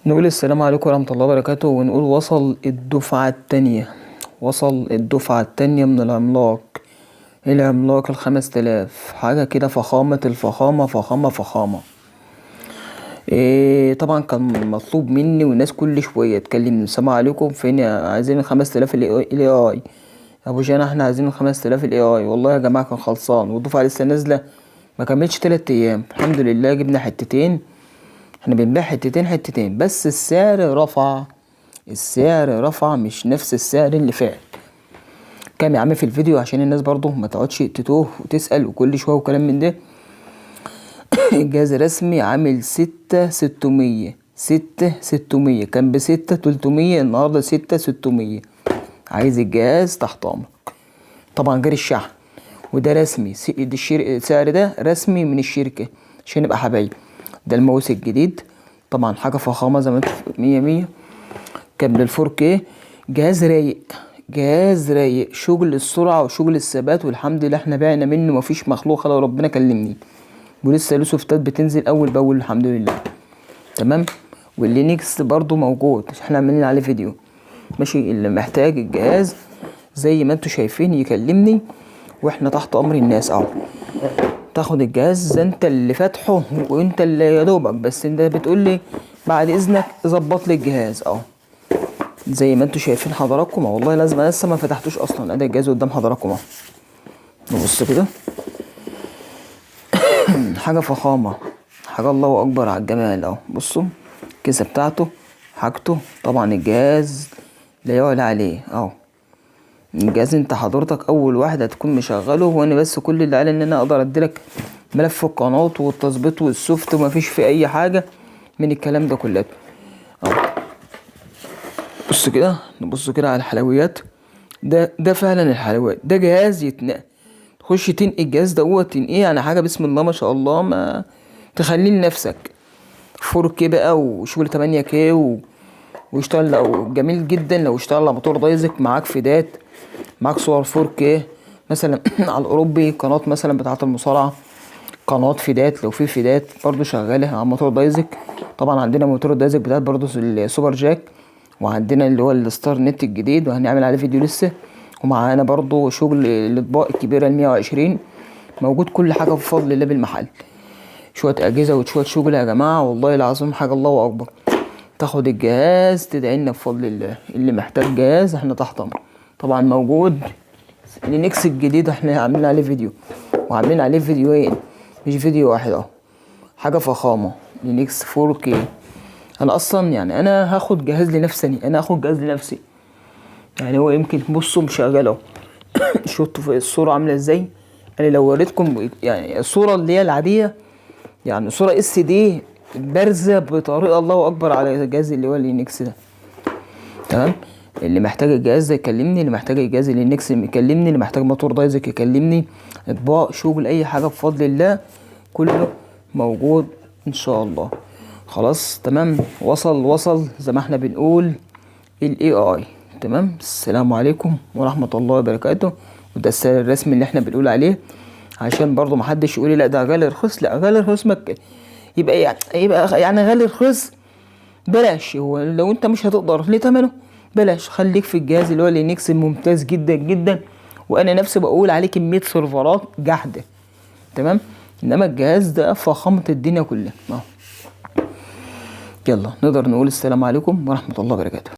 نقول السلام عليكم ورحمة الله وبركاته، ونقول وصل الدفعة التانية. وصل الدفعة التانية من العملاق 5000 حاجة كده، فخامة الفخامة فخامة فخامة. طبعا كان مطلوب مني والناس كل شوية تكلمني السلام عليكم فين عايزين 5000 الاي اي ابو جانا، احنا عايزين 5000 الاي اي. والله يا جماعة كان خلصان والدفعة لسه نازلة ما كملتش 3 ايام، الحمد لله جبنا حتتين. احنا بنبيع حتتين بس السعر رفع مش نفس السعر اللي فات. كام يا عم في الفيديو عشان الناس برضو ما تقعدش تتوه وتسأل وكل شوية وكلام من ده. الجهاز رسمي عامل 6,600 كان ب6,300، النهاردة 6,600. عايز الجهاز تحت امرك، طبعا غير الشحن. وده رسمي، السعر ده رسمي من الشركة عشان نبقى حبايب. ده الماوس الجديد، طبعا حاجة فخامة زي ما انتوا 100. كان لل4K، جهاز رايق، شغل السرعة وشغل الثبات، والحمد لله احنا بعنا منه مفيش مخلوق لو ربنا كلمني. ولسه له سوفتات بتنزل اول باول الحمد لله. تمام. واللينكس برضو موجود، احنا عاملين عليه فيديو ماشي. اللي محتاج الجهاز زي ما انتوا شايفين يكلمني واحنا تحت امر الناس اهو. تاخد الجهاز انت اللي فاتحه وانت اللي يا دوبك، بس انت بتقولي بعد اذنك ظبط لي الجهاز اهو زي ما انتوا شايفين حضراتكم. والله لازم، انا لسه ما فتحتوش اصلا، ادي الجهاز قدام حضراتكم اهو. نبص كده. حاجه فخامه، حاجه الله اكبر على الجمال اهو. بصوا الكيسه بتاعته، حاجته، طبعا الجهاز لا يعلى عليه اهو. الجهاز انت حضرتك اول واحد هتكون مشغله، وانا بس كل اللي علي ان انا اقدر اديلك ملف القناه والتظبيط والسوفت، ومفيش في اي حاجه من الكلام ده كله اهو. بص كده، نبص كده على الحلويات. ده فعلا الحلويات، ده جهاز يتنقل. تخش تنقي الجهاز دوت تنقيه يعني حاجه بسم الله ما شاء الله، ما تخليه لنفسك. 4K بقى وشغل 8K ويشتغل لو جميل جدا. لو اشتغل على موتور دايزك معاك فيدات، معاك صور 4K مثلا على الاوروبي، قناه مثلا بتاعه المصارعه، قناه فيدات لو في فيدات برضو شغاله على موتور دايزك. طبعا عندنا موتور الدايزك بتاعت برضو السوبر جاك، وعندنا اللي هو الستار نت الجديد وهنعمل عليه فيديو لسه. ومعانا برضو شغل الاطباق الكبيره 120 موجود. كل حاجه بفضل الله بالمحل، شويه اجهزه وشويه شغل يا جماعه، والله العظيم حاجه الله اكبر. تاخد الجهاز تدعينا بفضل الله. اللي محتاج جهاز احنا تحت امر. طبعا موجود لينكس الجديد، احنا عاملين عليه فيديو وعاملين عليه فيديوهين مش فيديو واحد اهو. حاجه فخامه لينكس 4K. انا اصلا يعني انا هاخد جهاز لنفسي، يعني هو يمكن بصوا مشغله شفتوا في الصوره عامله ازاي. انا لو وريتكم يعني الصوره اللي هي العاديه، يعني صوره SD بارزه بطريقه الله اكبر على الجهاز اللي هو اللينكس ده. تمام. اللي محتاج الجهاز ده يكلمني، اللي محتاج الجهاز اللينكس يكلمني، اللي محتاج موتور دايزك يكلمني. اطباق شغل اي حاجه بفضل الله كله موجود ان شاء الله. خلاص تمام. وصل زي ما احنا بنقول الاي اي. تمام. السلام عليكم ورحمه الله وبركاته. وده السعر الرسمي اللي احنا بنقول عليه، عشان برضو محدش يقول لي لا ده غالي رخيص. لا غالي رخيص يبقى يعني غالي رخيص بلاش. هو لو انت مش هتقدر لتمنه بلاش، خليك في الجهاز اللي هو لينكس ممتاز جدا جدا. وانا نفسي بقول عليه كميه سيرفرات جحده. تمام. انما الجهاز ده فخامه الدنيا كلها اهو. يلا نقدر نقول السلام عليكم ورحمه الله وبركاته.